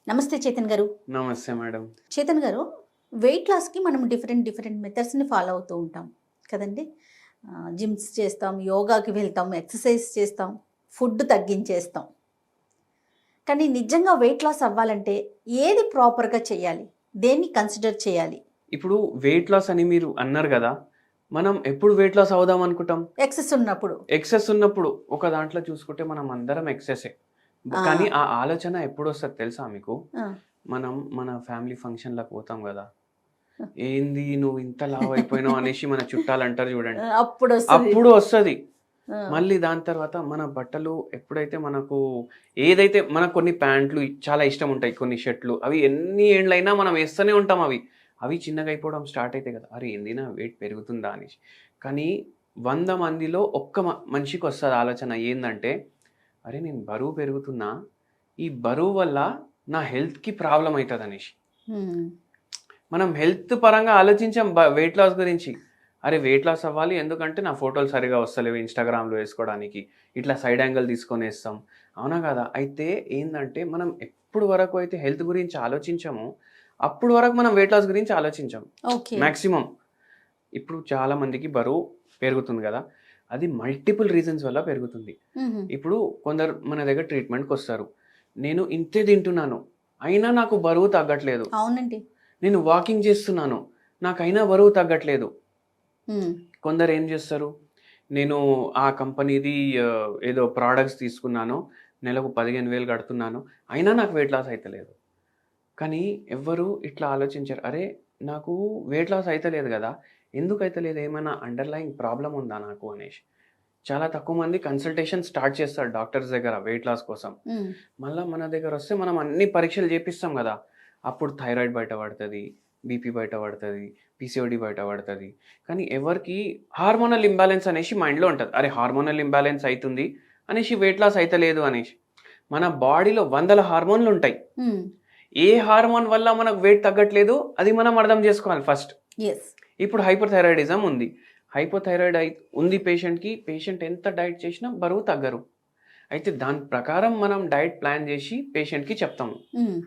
నమస్తే చేతన్ గారు. నమస్తే మేడం. చేతన్ గారు, వెయిట్ లాస్‌కి మనం డిఫరెంట్ మెథడ్స్‌ని ఫాలో అవుతూ ఉంటాం కదండీ! జిమ్స్ చేస్తాం, యోగాకి వెళ్తాం, ఎక్సర్సైజ్ చేస్తాం, ఫుడ్ తగ్గించేస్తాం. కానీ నిజంగా వెయిట్ లాస్ అవ్వాలంటే ఏది ప్రాపర్‌గా చేయాలి? దేన్ని కన్సిడర్ చేయాలి? ఇప్పుడు వెయిట్ లాస్ అని మీరు అన్నారు గదా! మనం ఎప్పుడు వెయిట్ లాస్ అవుదాం అనుకుంటాం? ఎక్సెస్ ఉన్నప్పుడు. ఎక్సెస్ ఉన్నప్పుడు. ఒక దాంట్లో చూసుకుంటే మనం అందరం ఎక్సెసే. ఆ! కానీ ఆ ఆలోచన ఎప్పుడొస్తది తెలుసా మీకు? ఆ! మనం మన ఫ్యామిలీ ఫంక్షన్‌లకు పోతాం గదా! ఏంది నువ్వు ఇంత లావయిపోయినావు అనేసి మన చుట్టాలంటారు చూడండి. అప్పుడొస్తది. అప్పుడు వస్తది. ఆ! మళ్ళీ దాని తర్వాత మన బట్టలు ఎప్పుడైతే మనకు ఏదైతే మనకు కొన్ని ప్యాంట్లు చాలా ఇష్టం ఉంటాయి. కొన్ని షర్ట్‌లు అవి ఎన్ని ఏండ్లైనా మనం ఏస్తూనే ఉంటాం అవి. అవి చిన్నగా అయిపోవడం స్టార్ట్ అయితాయి కదా! అరే! ఏంది నా వెయిట్ పెరుగుతుందా అనేసి. కానీ 100 మందిలో ఒక్క మనిషికొస్తది ఆలోచన ఏందంటే, అరే! నేను బరువు పెరుగుతున్నా. ఈ బరువు వల్ల నా హెల్త్‌కి ప్రాబ్లమ్ అయితదనేసి. హ్మ్. మనం హెల్త్ పరంగా ఆలోచించాం వెయిట్ లాస్ గురించి. అరే! వెయిట్ లాస్ అవ్వాలి ఎందుకంటే నా ఫోటోలు సరిగ్గా వస్తలేవు ఇన్‌స్టాగ్రామ్‌లో ఏసుకోవడానికి. ఇట్లా సైడ్ యాంగిల్ తీసుకొనేస్తాం. అవునా కాదా? అయితే ఏందంటే మనం ఎప్పుడు వరకు అయితే హెల్త్ గురించి ఆలోచించామో, అప్పుడు వరకు మనం వెయిట్ లాస్ గురించి ఆలోచించం. ఓకే. మాక్సిమం. ఇప్పుడు చాలా మందికి బరువు పెరుగుతుంది గదా! అది మల్టిపుల్ రీజన్స్ వల్ల పెరుగుతుంది. హుహు. ఇప్పుడు కొందరు మన దగ్గర ట్రీట్‌మెంట్‌కొస్తారు. నేను ఇంతే తింటున్నాను. అయినా నాకు బరువు తగ్గట్లేదు. అవునండి. నేను వాకింగ్ చేస్తున్నాను. నాకైనా బరువు తగ్గట్లేదు. హ్మ్. కొందరు ఏం చేస్తారు? నేను ఆ కంపెనీది ఏదో ప్రొడక్ట్స్ తీసుకున్నాను. నెలకు 15,000 కడుతున్నాను. అయినా నాకు వెయిట్ లాస్ అయితలేదు. కానీ ఎవ్వరు ఇట్లా ఆలోచించరు. అరే! నాకు వెయిట్ లాస్ అయితలేదు గదా! ఎందుకు అయితలేదు? ఏమైనా అండర్‌లయింగ్ ప్రాబ్లమ్ ఉందా నాకు అనేసి. చాలా తక్కువ మంది కన్సల్టేషన్ స్టార్ట్ చేస్తారు డాక్టర్స్ దగ్గర వెయిట్ లాస్ కోసం. హ్మ్. మళ్ళా మన దగ్గరొస్తే మనం అన్ని పరీక్షలు చేపిస్తాం గదా! అప్పుడు థైరాయిడ్ బయట పడతది, బీపీ బయట పడతది, పీసీఓడీ బయట పడతది. కానీ ఎవరికీ హార్మోనల్ ఇంబాలెన్స్ అనేసి మైండ్‌లో ఉంటది. అరే! హార్మోనల్ ఇంబాలెన్స్ అయితుంది అనేసి వెయిట్ లాస్ అయితలేదు అనేసి. మన బాడీలో వందల హార్మోన్‌లుంటాయి. హ్మ్. ఏ హార్మోన్ వల్ల మనకు వెయిట్ తగ్గట్లేదు అది మనం అర్థం చేసుకోవాలి ఫస్ట్. యెస్. ఇప్పుడు హైపోథైరాయిడిజం ఉంది. హైపోథైరాయిడ్ ఉంది పేషెంట్‌కి. పేషెంట్ ఎంత డైట్ చేసినా బరువు తగ్గరు. అయితే దాని ప్రకారం మనం డైట్ ప్లాన్ చేసి పేషెంట్‌కి చెప్తాము. హ్మ్.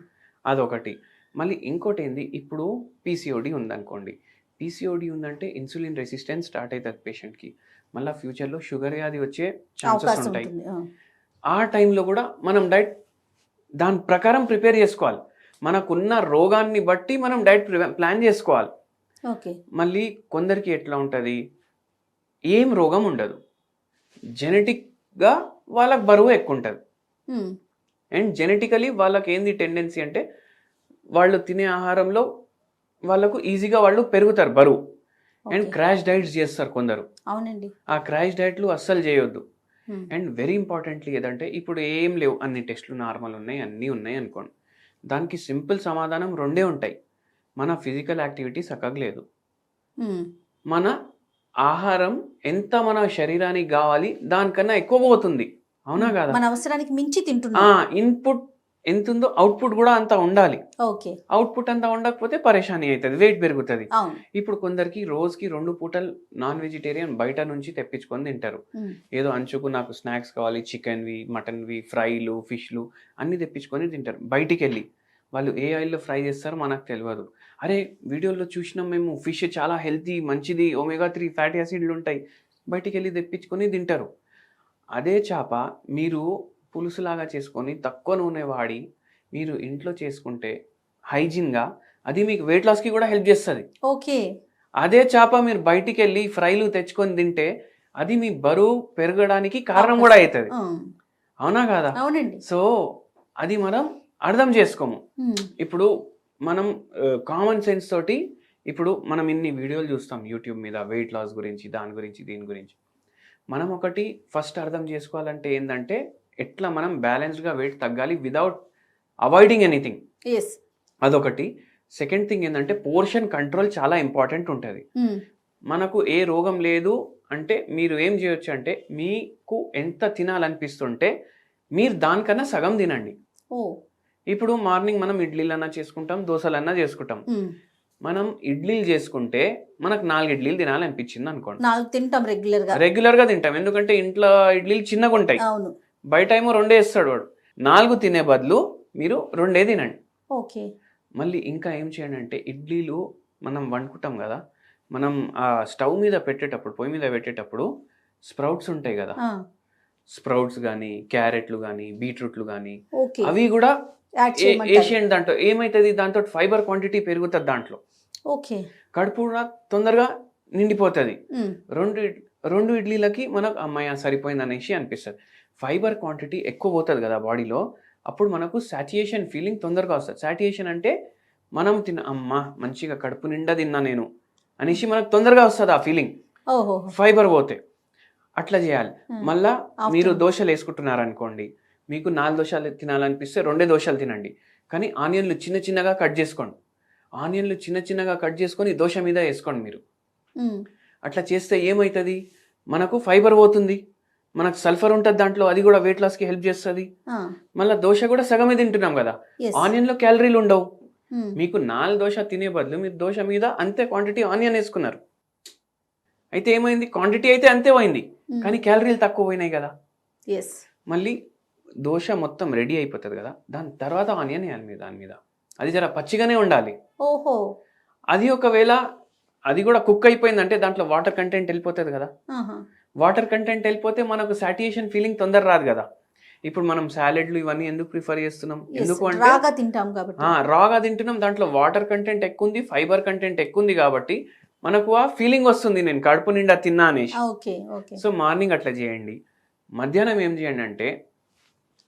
అదొకటి. మళ్ళీ ఇంకోటేంది ఇప్పుడు పీసీఓడీ ఉందనుకోండి. పీసీఓడీ ఉందంటే ఇన్సులిన్ రెసిస్టెన్స్ స్టార్ట్ అయితది పేషెంట్‌కి. మళ్ళా ఫ్యూచర్‌లో షుగర్ వ్యాధి వచ్చే ఛాన్సెస్ అవకాశం ఉంటాయి. ఉంటుంది. ఆ! ఆ టైంలో గూడా మనం డైట్ దాని ప్రకారం ప్రిపేర్ చేసుకోవాలి. మనకున్న రోగాన్ని బట్టి మనం డైట్ ప్లాన్ జేసుకోవాలి. ఓకే. మళ్ళీ కొందరికి ఎట్లా ఉంటది, ఏం రోగం ఉండదు. జెనెటిక్‌గా వాళ్ళకి బరువు ఎక్కువుంటది. హ్మ్. అండ్ జెనెటికల్లీ వాళ్ళకేంది టెండెన్సీ అంటే, వాళ్ళు తినే ఆహారంలో వాళ్ళకు ఈజీగా వాళ్ళు పెరుగుతారు బరువు. And okay. క్రాష్ డైట్స్ జేస్తారు కొందరు. అవునండి. ఆ క్రాష్ డైట్‌లు అస్సలు జేయొద్దు. హ్మ్. అండ్ వెరీ ఇంపార్టెంట్‌లీ ఏదంటే ఇప్పుడు ఏం లేవు. అన్ని టెస్ట్‌లు నార్మల్ ఉన్నాయి. అన్నీ ఉన్నాయి అనుకోండి. దానికి సింపుల్ సమాధానం రెండే ఉంటాయి. మన ఫిజికల్ యాక్టివిటీ సక్కగా లేదు. హ్మ్. మన ఆహారం ఎంత మన శరీరానికి గావాలి దానికన్నా ఎక్కువ పోతుంది. అవునా హ్మ్. కాదా? మన అవసరానికి మించి ఆ! తింటున్నాం. ఇన్‌పుట్ ఎంతుందో అవుట్‌పుట్ గూడా అంత ఉండాలి. ఓకే. అవుట్‌పుట్ అంత ఉండకపోతే పరేషానీ అయితది. వెయిట్ పెరుగుతది. అవును. ఇప్పుడు కొందరికి రోజుకి 2 పూటలు నాన్ వెజిటేరియన్ బయట నుంచి తెప్పించుకొని తింటారు. హ్మ్. ఏదో అంచుకు నాకు స్నాక్స్ కావాలి చికెన్‌వి, మటన్‌వి, ఫ్రైలు, ఫిష్‌లు అన్నీ తెప్పించుకొని తింటారు బయటికెళ్ళి. వాళ్ళు ఏ ఆయిల్‌లో ఫ్రై చేస్తారో మనకు తెలవదు. అరే! వీడియోలో చూసినాం మేము ఫిష్ చాలా హెల్తీ, మంచిది, ఒమేగా 3 ఫ్యాటీ యాసిడ్‌లుంటాయి. బయటికెళ్ళి తెప్పించుకొని తింటారు. అదే చేప మీరు పులుసులాగా చేసుకొని తక్కువ నూనె వాడి మీరు ఇంట్లో చేసుకుంటే హైజీన్‌గా అది మీకు వెయిట్ లాస్‌కి కూడా హెల్ప్ చేస్తది. ఓకే. అదే చేప మీరు బయటికెళ్ళి ఫ్రైలు తెచ్చుకొని తింటే అది మీ బరువు పెరగడానికి కారణం కూడా అవకాశం. అయితది. ఆ! అవునా కాదా? అవునండి. సో, అది మనం అర్థం చేసుకోము. హ్మ్. ఇప్పుడు మనం కామన్ సెన్స్ తోటి ఇప్పుడు మనం ఇన్ని వీడియోలు చూస్తాం యూట్యూబ్ మీద వెయిట్ లాస్ గురించి, దాని గురించి, దీని గురించి. మనం ఒకటి ఫస్ట్ అర్థం చేసుకోవాలంటే ఏందంటే, ఎట్లా మనం బ్యాలెన్స్డ్‌గా వెయిట్ తగ్గాలి వితౌట్ అవాయిడింగ్ ఎనీథింగ్. యెస్. అదొకటి. సెకండ్ థింగ్ ఏందంటే పోర్షన్ కంట్రోల్ చాలా ఇంపార్టెంట్ ఉంటది. హ్మ్. మనకు ఏ రోగం లేదు అంటే మీరు ఏం చేయొచ్చంటే, మీకు ఎంత తినాలనిపిస్తుంటే మీరు దానికన్నా సగం తినండి. ఓహ్! ఇప్పుడు మార్నింగ్ మనం ఇడ్లీలన్నా చేసుకుంటాం, దోసలన్నా చేసుకుంటాం. హ్మ్. మనం ఇడ్లీలు చేసుకుంటే మనకు 4 ఇడ్లీలు తినాలనిపించిందనుకోండి. 4 తింటాం రెగ్యులర్‌గా. రెగ్యులర్‌గా తింటాం. ఎందుకంటే ఇంట్లో ఇడ్లీలు చిన్నగుంటాయి. అవును. బయటేమో 2 ఏస్తాడు వాడు. 4 తినే బదులు మీరు 2 తినండి. ఓకే. మళ్ళీ ఇంకా ఏం చేయండి అంటే ఇడ్లీలు మనం వండుకుంటాం కదా, మనం ఆ స్టవ్ మీద పెట్టేటప్పుడు, పొయ్యి మీద పెట్టేటప్పుడు స్ప్రౌట్స్ ఉంటాయి కదా, ఆ! స్ప్రౌట్స్ కానీ, క్యారెట్లు కానీ, బీట్రూట్లు కానీ, ఓకే. అవి కూడా యాడ్ చేయమంటారు. ఏషియన్ దాంట్లో ఏమవుతుంది, దాంతో ఫైబర్ క్వాంటిటీ పెరుగుతుంది దాంట్లో, ఓకే. కడుపు కూడా తొందరగా నిండిపోతుంది. హ్మ్. రెండు రెండు ఇడ్లీలకి మనకు అమ్మాయి సరిపోయింది అనేసి అనిపిస్తుంది. ఫైబర్ క్వాంటిటీ ఎక్కువ పోతుంది కదా బాడీలో, అప్పుడు మనకు సాటియేషన్ ఫీలింగ్ తొందరగా వస్తుంది. సాటియేషన్ అంటే మనం అమ్మా మంచిగా కడుపు నిండా తిన్నా నేను అనేసి మనకు తొందరగా వస్తుంది ఆ ఫీలింగ్, ఓహో! ఫైబర్ పోతే. అట్లా చేయాలి. మళ్ళా మీరు ఆఫ్టర్నూన్. దోశలు వేసుకుంటున్నారనుకోండి, మీకు 4 దోశలు తినాలనిపిస్తే 2 దోశలు తినండి. కానీ ఆనియన్లు చిన్న చిన్నగా కట్ చేసుకోండి. ఆనియన్లు చిన్న చిన్నగా కట్ చేసుకొని దోశ మీద వేసుకోండి మీరు. హ్మ్. అట్లా చేస్తే ఏమవుతుంది, మనకు ఫైబర్ పోతుంది, మనకు సల్ఫర్ ఉంటుంది దాంట్లో, అది కూడా వెయిట్ లాస్కి హెల్ప్ చేస్తుంది. ఆ! మళ్ళీ దోశ కూడా సగమే తింటున్నాం కదా, యెస్. ఆనియన్లో క్యాలరీలు ఉండవు. హ్మ్. మీకు 4 దోశ తినే బదులు మీరు దోశ మీద అంతే క్వాంటిటీ ఆనియన్ వేసుకున్నారు. అయితే ఏమైంది, క్వాంటిటీ అయితే అంతే పోయింది, కానీ క్యాలరీలు తక్కువ పోయినాయి కదా. యెస్. మళ్ళీ దోశ మొత్తం రెడీ అయిపోతుంది కదా, దాని తర్వాత ఆనియన్ వేయాలి మీరు దాని మీద. అది జర పచ్చిగానే ఉండాలి. ఓహో! అది ఒకవేళ అది కూడా కుక్ అయిపోయిందంటే దాంట్లో వాటర్ కంటెంట్ వెళ్ళిపోతుంది కదా. ఆహా! వాటర్ కంటెంట్ వెళ్ళిపోతే మనకు సాటియేషన్ ఫీలింగ్ తొందర రాదు కదా. ఇప్పుడు మనం సాలెడ్లు ఇవన్నీ ఎందుకు ప్రిఫర్ చేస్తున్నాం, యెస్. ఎందుకు అంటే రాగా తింటాం కాబట్టి. రాగా తింటున్నాం, దాంట్లో వాటర్ కంటెంట్ ఎక్కువ ఉంది, ఫైబర్ కంటెంట్ ఎక్కువ ఉంది కాబట్టి మనకు ఆ ఫీలింగ్ వస్తుంది నేను కడుపు నిండా తిన్నా అనేసి. ఓకే. ఓకే. సో మార్నింగ్ అట్లా చేయండి. మధ్యాహ్నం ఏం చేయండి అంటే,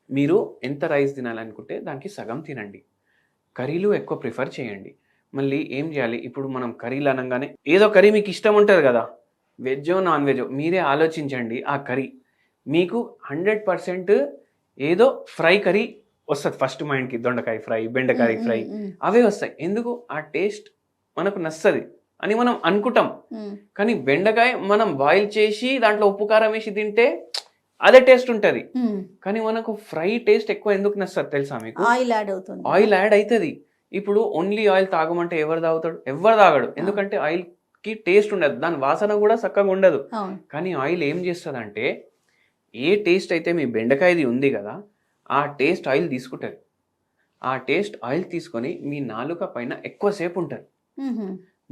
మీరు ఎంత రైస్ తినాలనుకుంటే దానికి సగం తినండి, కర్రీలు ఎక్కువ ప్రిఫర్ చేయండి. మళ్ళీ ఏం చేయాలి, ఇప్పుడు మనం కర్రీలు అనగానే ఏదో కర్రీ మీకు ఇష్టం ఉంటుంది కదా, వెజ్జో నాన్ వెజ్జో మీరే ఆలోచించండి. ఆ కర్రీ మీకు 100% ఏదో ఫ్రై కర్రీ వస్తుంది ఫస్ట్ మైండ్కి, దొండకాయ ఫ్రై, బెండకాయ ఫ్రై, అవే వస్తాయి. ఎందుకు, ఆ టేస్ట్ మనకు నచ్చది అని మనం అనుకుంటాం. కానీ బెండకాయ మనం బాయిల్ చేసి దాంట్లో ఉప్పు కారం వేసి తింటే అదే టేస్ట్ ఉంటుంది. కానీ మనకు ఫ్రై టేస్ట్ ఎక్కువ ఎందుకు నచ్చదు తెలుసా మీకు, ఆయిల్ యాడ్ అవుతుంది. ఆయిల్ యాడ్ అవుతుంది. ఇప్పుడు ఓన్లీ ఆయిల్ తాగమంటే ఎవరు తాగుతాడు, ఎవరు తాగడు. ఎందుకంటే ఆయిల్ కి టేస్ట్ ఉండదు, దాని వాసన కూడా చక్కగా ఉండదు. కానీ ఆయిల్ ఏం చేస్తుంది అంటే, ఏ టేస్ట్ అయితే మీ బెండకాయది ఉంది కదా, ఆ టేస్ట్ ఆయిల్ తీసుకుంటుంది. ఆ టేస్ట్ ఆయిల్ తీసుకొని మీ నాలుక పైన ఎక్కువసేపు ఉంటుంది.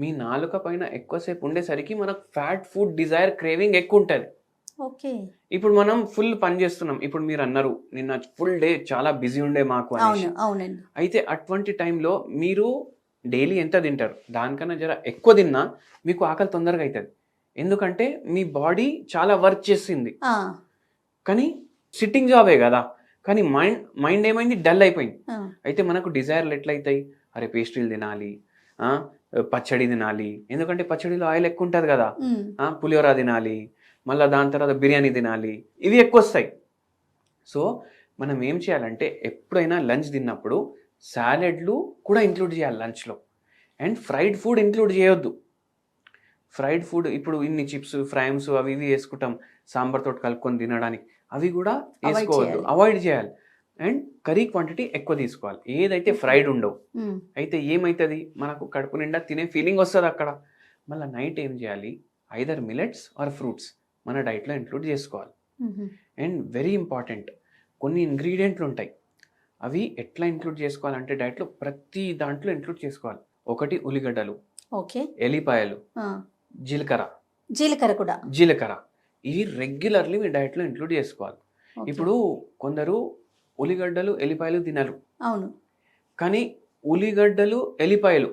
మీ నాలుక పైన ఎక్కువసేపు ఉండేసరికి మనకు ఫ్యాట్ ఫుడ్ డిజైర్ క్రేవింగ్ ఎక్కువ ఉంటుంది. ఓకే. ఇప్పుడు మనం ఫుల్ పని చేస్తున్నాం. ఇప్పుడు మీరు అన్నారు నిన్న ఫుల్ డే చాలా బిజీ ఉండే మాకు అనేసి. అవునండి. అయితే అటువంటి టైంలో మీరు డైలీ ఎంత తింటారు, దానికన్నా జర ఎక్కువ తిన్నా మీకు ఆకలి తొందరగా అవుతుంది. ఎందుకంటే మీ బాడీ చాలా వర్క్ చేసింది, కానీ సిట్టింగ్ జాబే కదా. కానీ మైండ్ ఏమైంది, డల్ అయిపోయింది. అయితే మనకు డిజైర్లు ఎట్లయితాయి, అరే పేస్ట్రీలు తినాలి, పచ్చడి తినాలి, ఎందుకంటే పచ్చడిలో ఆయిల్ ఎక్కువ ఉంటుంది కదా, పులిహోర తినాలి, మళ్ళీ దాని తర్వాత బిర్యానీ తినాలి, ఇవి ఎక్కువ వస్తాయి. సో మనం ఏం చేయాలంటే, ఎప్పుడైనా లంచ్ తిన్నప్పుడు సాలెడ్లు కూడా ఇంక్లూడ్ చేయాలి లంచ్లో, అండ్ ఫ్రైడ్ ఫుడ్ ఇంక్లూడ్ చేయొద్దు. ఫ్రైడ్ ఫుడ్ ఇప్పుడు ఇన్ని చిప్స్, ఫ్రైమ్స్ అవి ఇవి వేసుకుంటాం సాంబార్ తోటి కలుపుకొని తినడానికి, అవి కూడా వేసుకోవద్దు, అవాయిడ్ చేయాలి. అండ్ కర్రీ క్వాంటిటీ ఎక్కువ తీసుకోవాలి, ఏదైతే ఫ్రైడ్ ఉండవు. అయితే ఏమవుతుంది, మనకు కడుపు నిండా తినే ఫీలింగ్ వస్తుంది అక్కడ. మళ్ళీ నైట్ ఏం చేయాలి, ఐదర్ మిల్లెట్స్ ఆర్ ఫ్రూట్స్ మన డైట్లో ఇంక్లూడ్ చేసుకోవాలి. అండ్ వెరీ ఇంపార్టెంట్, కొన్ని ఇంగ్రీడియంట్లు ఉంటాయి, అవి ఎట్లా ఇంక్లూడ్ చేసుకోవాలంటే డైట్లో ప్రతి దాంట్లో ఇంక్లూడ్ చేసుకోవాలి. ఒకటి ఉల్లిగడ్డలు, ఎల్లిపాయలు, జీలకర్ర, ఇవి రెగ్యులర్లీ మీ డైట్లో ఇంక్లూడ్ చేసుకోవాలి. ఇప్పుడు కొందరు ఉల్లిగడ్డలు ఎల్లిపాయలు తినరు, అవును, కానీ ఉల్లిగడ్డలు ఎల్లిపాయలు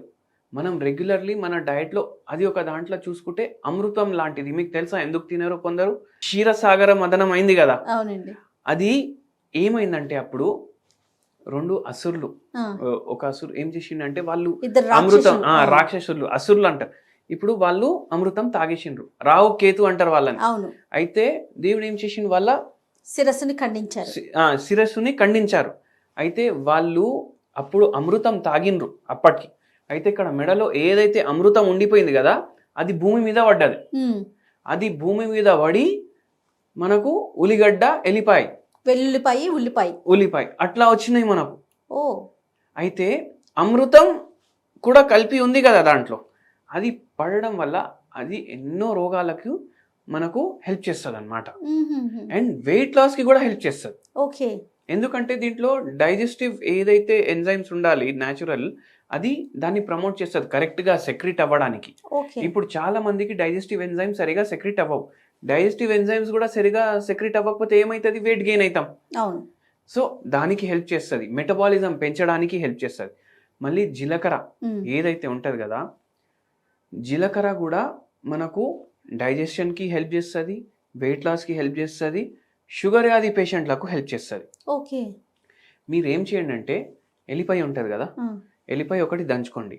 మనం రెగ్యులర్లీ మన డైట్లో, అది ఒక దాంట్లో చూసుకుంటే అమృతం లాంటిది. మీకు తెలుసా ఎందుకు తినరు కొందరు, క్షీరసాగర మదనం అయింది కదా. అవునండి. అది ఏమైందంటే అప్పుడు 2 అసురులు, ఒక అసురు ఏం చేసిండంటే, వాళ్ళు అమృతం, రాక్షసులు, అసురులు అంటారు. ఇప్పుడు వాళ్ళు అమృతం తాగేసిండ్రు, రావు కేతు అంటారు వాళ్ళని. అయితే దేవుడు ఏం చేసిండు, వాళ్ళ శిరస్సుని ఖండించారు. అయితే వాళ్ళు అప్పుడు అమృతం తాగినరు అప్పటికి. అయితే ఇక్కడ మెడలో ఏదైతే అమృతం ఉండిపోయింది కదా, అది భూమి మీద పడ్డది. అది భూమి మీద పడి మనకు ఉల్లిగడ్డ, ఎల్లిపాయ, ఉల్లిపాయ అట్లా వచ్చినాయి మనకు. అయితే అమృతం కూడా కలిపి ఉంది కదా దాంట్లో, అది పడడం వల్ల అది ఎన్నో రోగాలకు మనకు హెల్ప్ చేస్తుంది అన్నమాట. అండ్ వెయిట్ లాస్ కి కూడా హెల్ప్ చేస్తుంది. ఎందుకంటే దీంట్లో డైజెస్టివ్ ఏదైతే ఎంజైమ్స్ ఉండాలి న్యాచురల్, అది దాన్ని ప్రమోట్ చేస్తుంది కరెక్ట్గా సెక్రెట్ అవ్వడానికి. ఓకే. ఇప్పుడు చాలా మందికి డైజెస్టివ్ ఎంజైమ్స్ సరిగా సెక్రెట్ అవ్వవు. డైజెస్టివ్ ఎంజైమ్స్ కూడా సరిగా సెక్రెట్ అవ్వకపోతే ఏమవుతుంది, వెయిట్ గెయిన్ అవుతాం. అవును. సో దానికి హెల్ప్ చేస్తుంది, మెటబాలిజం పెంచడానికి హెల్ప్ చేస్తుంది. మళ్ళీ జీలకర్ర ఏదైతే ఉంటుంది కదా, జీలకర్ర కూడా మనకు డైజెషన్కి హెల్ప్ చేస్తుంది, వెయిట్ లాస్కి హెల్ప్ చేస్తుంది, షుగర్ వ్యాధి పేషెంట్లకు హెల్ప్ చేస్తుంది. ఓకే. మీరు ఏం చేయండి అంటే, ఎల్లిపాయ ఉంటుంది కదా, ఎల్లిపాయ ఒకటి దంచుకోండి,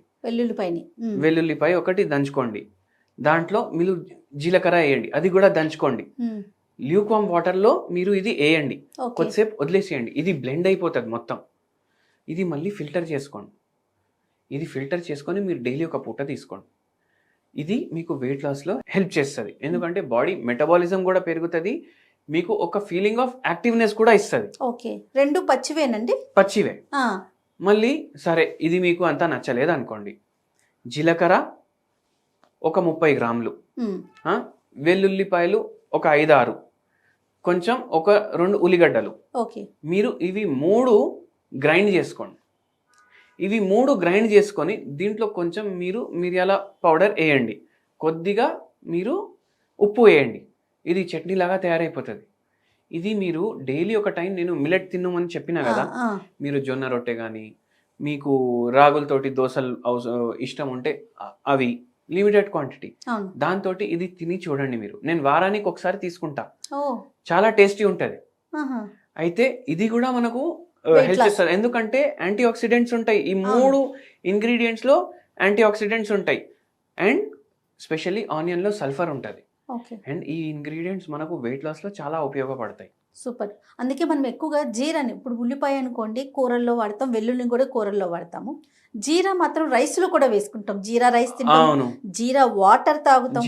వెల్లుల్లిపాయ ఒకటి దంచుకోండి, దాంట్లో మీరు జీలకర్ర వేయండి, అది కూడా దంచుకోండి, ల్యూక్వామ్ వాటర్లో మీరు ఇది వేయండి, కొద్దిసేపు వదిలేసేయండి, ఇది బ్లెండ్ అయిపోతుంది మొత్తం. ఇది మళ్ళీ ఫిల్టర్ చేసుకోండి, ఇది ఫిల్టర్ చేసుకొని మీరు డైలీ ఒక పూట తీసుకోండి. ఇది మీకు వెయిట్ లాస్లో హెల్ప్ చేస్తుంది, ఎందుకంటే బాడీ మెటబాలిజం కూడా పెరుగుతుంది, మీకు ఒక ఫీలింగ్ ఆఫ్ యాక్టివ్నెస్ కూడా ఇస్తుంది. ఓకే. రెండు పచ్చివేనండి? పచ్చివే. మళ్ళీ సరే ఇది మీకు అంతా నచ్చలేదు అనుకోండి, జీలకర్ర ఒక 30 గ్రాములు, వెల్లుల్లిపాయలు ఒక 5-6, కొంచెం ఒక 2 ఉల్లిగడ్డలు, ఓకే, మీరు ఇవి 3 గ్రైండ్ చేసుకోండి. ఇవి 3 గ్రైండ్ చేసుకొని దీంట్లో కొంచెం మీరు మిరియాల పౌడర్ వేయండి, కొద్దిగా మీరు ఉప్పు వేయండి, ఇది చట్నీ లాగా తయారైపోతుంది. ఇది మీరు డైలీ ఒక టైం, నేను మిల్లెట్ తిన్నమని చెప్పినా కదా, మీరు జొన్న రొట్టె కానీ, మీకు రాగులతోటి దోశలు ఇష్టం ఉంటే అవి లిమిటెడ్ క్వాంటిటీ, దాంతో ఇది తిని చూడండి మీరు. నేను వారానికి ఒకసారి తీసుకుంటా, చాలా టేస్టీ ఉంటుంది. అయితే ఇది కూడా మనకు హెల్ప్ చేస్తుంది, ఎందుకంటే యాంటీ ఆక్సిడెంట్స్ ఉంటాయి, ఈ 3 ఇంగ్రీడియంట్స్లో యాంటీ ఆక్సిడెంట్స్ ఉంటాయి, అండ్ స్పెషల్లీ ఆనియన్లో సల్ఫర్ ఉంటుంది. అండ్ ఈ ఇంగ్రీడియంట్స్ మనకు వెయిట్ లాస్లో చాలా ఉపయోగపడతాయి. సూపర్. అందుకే మనం ఎక్కువగా జీరాని, ఇప్పుడు ఉల్లిపాయ అనుకోండి కూరల్లో వాడతాం, వెల్లుల్లిని కూడా కూరల్లో వాడతాము, జీరా మాత్రం రైస్ లో కూడా వేసుకుంటాం, జీరా రైస్ తింటాం, జీరా వాటర్ తాగుతాం,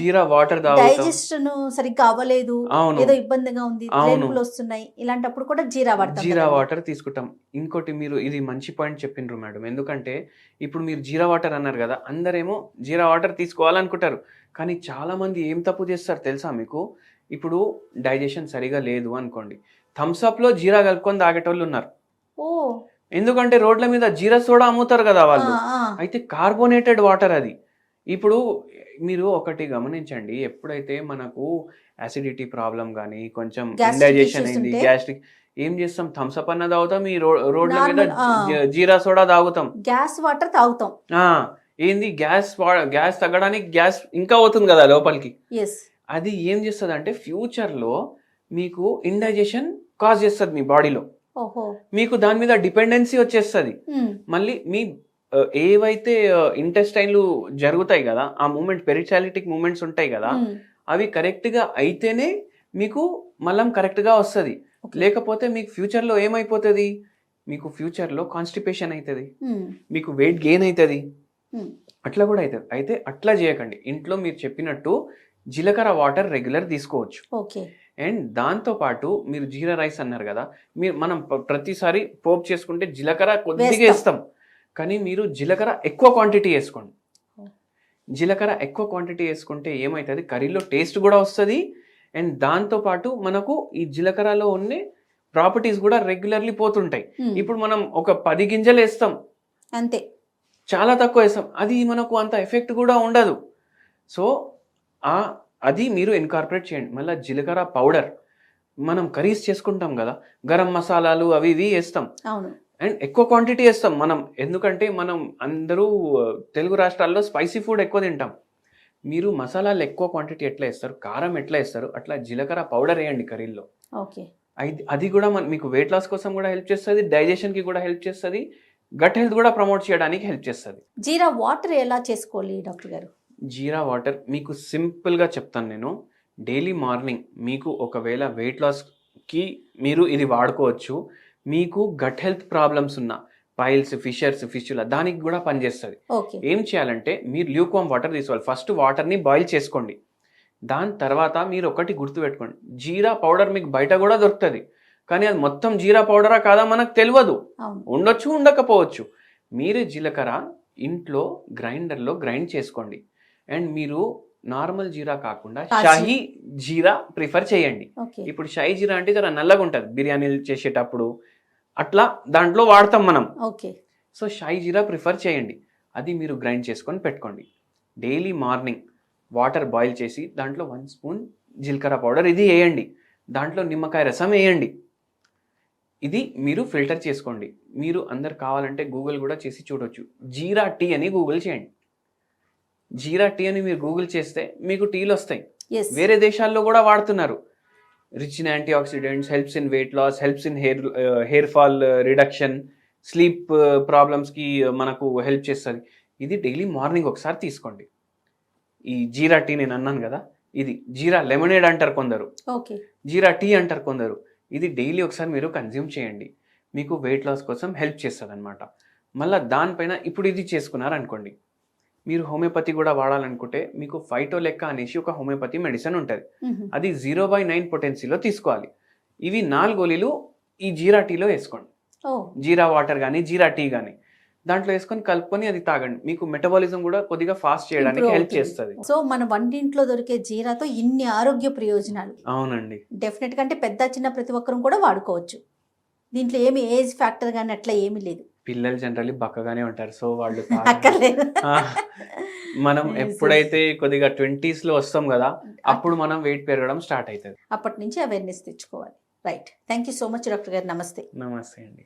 డైజెషన్ సరిగ్గా అవ్వలేదు, ఏదో ఇబ్బందిగా ఉంది, రేపులు వస్తున్నాయి, ఇలాంటప్పుడు కూడా జీరా వాడతాం, జీరా వాటర్ తీసుకుంటాం. ఇంకోటి మీరు ఇది మంచి పాయింట్ చెప్పిండ్రు మేడం, ఎందుకంటే ఇప్పుడు మీరు జీరా వాటర్ అన్నారు కదా, అందరేమో జీరా వాటర్ తీసుకోవాలనుకుంటారు, కానీ చాలా మంది ఏం తప్పు చేస్తారు తెలుసా మీకు, ఇప్పుడు డైజెషన్ సరిగా లేదు అనుకోండి, థమ్స్అప్ లో జీరా కలుపుకొని తాగేటోళ్ళు ఉన్నారు. ఎందుకంటే రోడ్ల మీద జీరా సోడా అమ్ముతారు కదా వాళ్ళు, అయితే కార్బోనేటెడ్ వాటర్ అది. ఇప్పుడు మీరు ఒకటి గమనించండి, ఎప్పుడైతే మనకు యాసిడిటీ ప్రాబ్లం కానీ, కొంచెం ఇండైజెషన్ అయింది, గ్యాస్ట్రిక్, ఏం చేస్తాం, థమ్స్అప్ అన్న తాగుతాం, ఈ రోడ్ల మీద జీరా సోడా తాగుతాం, గ్యాస్ వాటర్ తాగుతాం. ఏంది గ్యాస్ తగ్గడానికి గ్యాస్ ఇంకా అవుతుంది కదా లోపలికి, అది ఏం చేస్తుంది అంటే ఫ్యూచర్లో మీకు ఇండైజెషన్ కాజ్ చేస్తుంది మీ బాడీలో, మీకు దాని మీద డిపెండెన్సీ వచ్చేస్తుంది. మళ్ళీ మీ ఏవైతే ఇంటెస్టైన్లు జరుగుతాయి కదా, ఆ మూమెంట్ పెరిచాలిటిక్ మూమెంట్స్ ఉంటాయి కదా, అవి కరెక్ట్గా అయితేనే మీకు మళ్ళీ కరెక్ట్గా వస్తుంది, లేకపోతే మీకు ఫ్యూచర్లో ఏమైపోతుంది, మీకు ఫ్యూచర్లో కాన్స్టిపేషన్ అవుతుంది, మీకు వెయిట్ గెయిన్ అవుతుంది, అట్లా కూడా అవుతుంది. అయితే అట్లా చేయకండి, ఇంట్లో మీరు చెప్పినట్టు జీలకర్ర వాటర్ రెగ్యులర్ తీసుకోవచ్చు. అండ్ దాంతోపాటు మీరు జీరా రైస్ అన్నారు కదా, మనం ప్రతిసారి పోపు చేసుకుంటే జీలకర్ర కొద్దిగా వేస్తాం, కానీ మీరు జీలకర్ర ఎక్కువ క్వాంటిటీ వేసుకోండి. జీలకర్ర ఎక్కువ క్వాంటిటీ వేసుకుంటే ఏమవుతుంది, కర్రీలో టేస్ట్ కూడా వస్తుంది, అండ్ దాంతోపాటు మనకు ఈ జీలకర్రలో ఉన్న ప్రాపర్టీస్ కూడా రెగ్యులర్లీ పోతుంటాయి. ఇప్పుడు మనం ఒక 10 గింజలు వేస్తాం అంతే, చాలా తక్కువ వేస్తాం, అది మనకు అంత ఎఫెక్ట్ కూడా ఉండదు. సో అది మీరు ఇన్కార్పొరేట్ చేయండి. మళ్ళీ జీలకర్ర పౌడర్ మనం కర్రీస్ చేసుకుంటాం కదా, గరం మసాలాలు అవి ఇవి వేస్తాం, అండ్ ఎక్కువ క్వాంటిటీ వేస్తాం మనం, ఎందుకంటే మనం అందరూ తెలుగు రాష్ట్రాల్లో స్పైసీ ఫుడ్ ఎక్కువ తింటాం. మీరు మసాలాలు ఎక్కువ క్వాంటిటీ ఎట్లా వేస్తారు, కారం ఎట్లా వేస్తారు, అట్లా జీలకర్ర పౌడర్ వేయండి కర్రీల్లో. అది కూడా మీకు వెయిట్ లాస్ కోసం కూడా హెల్ప్ చేస్తుంది, డైజెషన్కి కూడా హెల్ప్ చేస్తుంది, గట్ హెల్త్ కూడా ప్రమోట్ చేయడానికి హెల్ప్ చేస్తుంది. జీరా వాటర్ ఎలా చేసుకోవాలి డాక్టర్ గారు? జీరా వాటర్ మీకు సింపుల్గా చెప్తాను నేను. డైలీ మార్నింగ్ మీకు ఒకవేళ వెయిట్ లాస్కి మీరు ఇది వాడుకోవచ్చు. మీకు గట్ హెల్త్ ప్రాబ్లమ్స్ ఉన్న పైల్స్, ఫిష్యుల దానికి కూడా పనిచేస్తుంది. ఏం చేయాలంటే మీరు ల్యూక్వామ్ వాటర్ తీసుకోవాలి. ఫస్ట్ వాటర్ని బాయిల్ చేసుకోండి. దాని తర్వాత మీరు ఒకటి గుర్తుపెట్టుకోండి, జీరా పౌడర్ మీకు బయట కూడా దొరుకుతుంది, కానీ అది మొత్తం జీరా పౌడరా కాదా మనకు తెలియదు, ఉండొచ్చు ఉండకపోవచ్చు. మీరు జీలకర్ర ఇంట్లో గ్రైండర్లో గ్రైండ్ చేసుకోండి, అండ్ మీరు నార్మల్ జీరా కాకుండా షాహీ జీరా ప్రిఫర్ చేయండి. ఇప్పుడు షాహీ జీరా అంటే జర నల్లగా ఉంటుంది, బిర్యానీలు చేసేటప్పుడు అట్లా దాంట్లో వాడతాం మనం. ఓకే. సో షాయి జీరా ప్రిఫర్ చేయండి. అది మీరు గ్రైండ్ చేసుకొని పెట్టుకోండి. డైలీ మార్నింగ్ వాటర్ బాయిల్ చేసి దాంట్లో 1 స్పూన్ జీలకర్ర పౌడర్ ఇది వేయండి. దాంట్లో నిమ్మకాయ రసం వేయండి. ఇది మీరు ఫిల్టర్ చేసుకోండి. మీరు అందరు కావాలంటే గూగుల్ కూడా చేసి చూడొచ్చు. జీరా టీ అని గూగుల్ చేయండి. జీరా టీ అని మీరు గూగుల్ చేస్తే మీకు టీలు వస్తాయి. ఎస్. వేరే దేశాల్లో కూడా వాడుతున్నారు. Rich in antioxidants, helps in weight loss, helps in hair fall reduction, sleep ప్రాబ్లమ్స్కి మనకు హెల్ప్ చేస్తుంది. ఇది డైలీ మార్నింగ్ ఒకసారి తీసుకోండి. ఈ జీరా టీ నేను అన్నాను కదా, ఇది జీరా లెమనేడ్ అంటారు కొందరు, ఓకే. జీరా టీ అంటారు కొందరు. ఇది డైలీ ఒకసారి మీరు కన్జ్యూమ్ చేయండి. మీకు వెయిట్ లాస్ కోసం హెల్ప్ చేస్తుంది అనమాట. మళ్ళీ దానిపైన ఇప్పుడు ఇది చేసుకున్నారు అనుకోండి, మీరు హోమియోపతి కూడా వాడాలనుకుంటే మీకు ఫైటోలెక్క అనేసి ఒక హోమియోపతి మెడిసిన్ ఉంటుంది. అది 0/9 పొటెన్సీలో తీసుకోవాలి. ఇవి 4 గోళీలు ఈ జీరా టీలో వేసుకోండి. జీరా వాటర్ కానీ జీరా టీ కానీ దాంట్లో వేసుకొని కలుపుకొని అది తాగండి. మీకు మెటబాలిజం కూడా కొద్దిగా ఫాస్ట్ చేయడానికి హెల్ప్ చేస్తుంది. సో మన వంటింట్లో దొరికే జీరాతో ఇన్ని ఆరోగ్య ప్రయోజనాలు. అవునండి. డెఫినెట్ గా అంటే పెద్ద చిన్న ప్రతి ఒక్కరు కూడా వాడుకోవచ్చు. దీంట్లో ఏమి ఏజ్ ఫ్యాక్టర్ కానీ అట్లా ఏమీ లేదు. పిల్లలు జనరల్లీ బక్కగానే ఉంటారు, సో వాళ్ళు అక్కర్లేదు. మనం ఎప్పుడైతే కొద్దిగా 20s లో వస్తాం కదా, అప్పుడు మనం వెయిట్ పెరగడం స్టార్ట్ అవుతుంది. అప్పటి నుంచి అవేర్నెస్ తెచ్చుకోవాలి. Right. Thank you so much doctor గారు. నమస్తే. నమస్తే అండి.